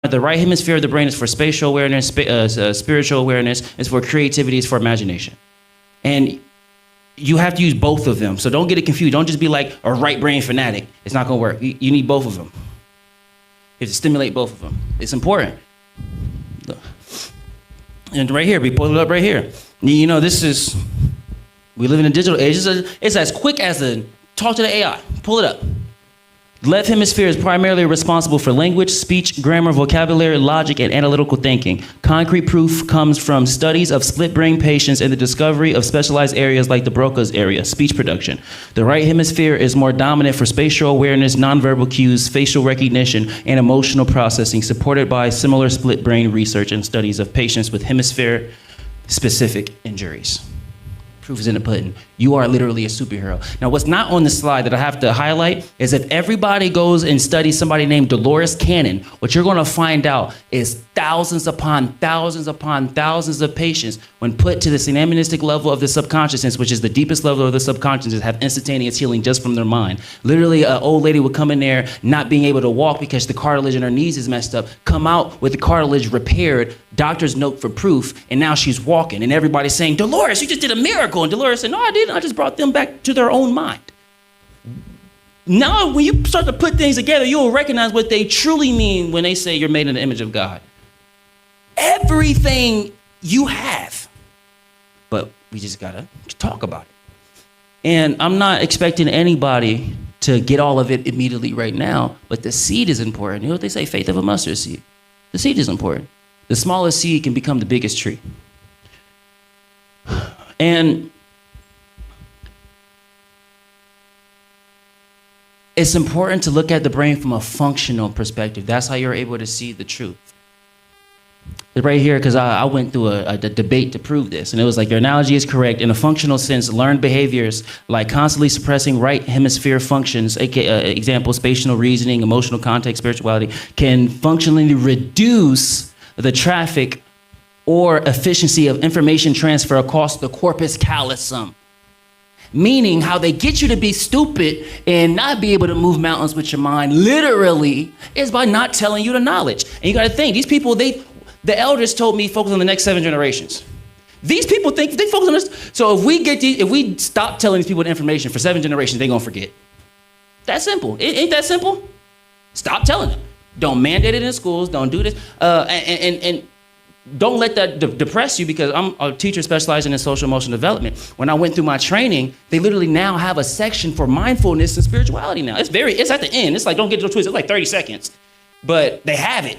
The right hemisphere of the brain is for spatial awareness, spiritual awareness, is for creativity, is for imagination. And you have to use both of them. So don't get it confused. Don't just be like a right brain fanatic. It's not going to work. You need both of them. You have to stimulate both of them. It's important. And right here, we pull it up right here. You know, we live in a digital age. It's as quick as talk to the AI. Pull it up. Left hemisphere is primarily responsible for language, speech, grammar, vocabulary, logic, and analytical thinking. Concrete proof comes from studies of split brain patients and the discovery of specialized areas like the Broca's area, speech production. The right hemisphere is more dominant for spatial awareness, nonverbal cues, facial recognition, and emotional processing, supported by similar split brain research and studies of patients with hemisphere-specific injuries. Proof is in the pudding. You are literally a superhero. Now, what's not on the slide that I have to highlight is if everybody goes and studies somebody named Dolores Cannon, what you're going to find out is thousands upon thousands upon thousands of patients, when put to the synamnestic level of the subconsciousness, which is the deepest level of the subconsciousness, have instantaneous healing just from their mind. Literally, an old lady would come in there not being able to walk because the cartilage in her knees is messed up, come out with the cartilage repaired, doctor's note for proof, and now she's walking. And everybody's saying, Dolores, you just did a miracle. And Dolores said, no, I didn't. I just brought them back to their own mind. Now, when you start to put things together, you'll recognize what they truly mean when they say you're made in the image of God. Everything you have, but we just gotta talk about it. And I'm not expecting anybody to get all of it immediately right now, but the seed is important. You know what they say, faith of a mustard seed. The seed is important. The smallest seed can become the biggest tree. And it's important to look at the brain from a functional perspective. That's how you're able to see the truth. Right here, because I went through a debate to prove this, and it was like, your analogy is correct. In a functional sense, learned behaviors like constantly suppressing right hemisphere functions, aka example, spatial reasoning, emotional context, spirituality, can functionally reduce the traffic or efficiency of information transfer across the corpus callosum. Meaning how they get you to be stupid and not be able to move mountains with your mind, literally, is by not telling you the knowledge. And you gotta think, these people, the elders told me focus on the next 7 generations. These people think they focus on this. So if we stop telling these people the information for 7 generations, they're gonna forget. That's simple. Ain't that simple? Stop telling them. Don't mandate it in schools, don't do this. And don't let that depress you, because I'm a teacher specializing in social emotional development. When I went through my training, they literally now have a section for mindfulness and spirituality now. It's at the end. It's like, don't get it twisted. It's like 30 seconds, but they have it.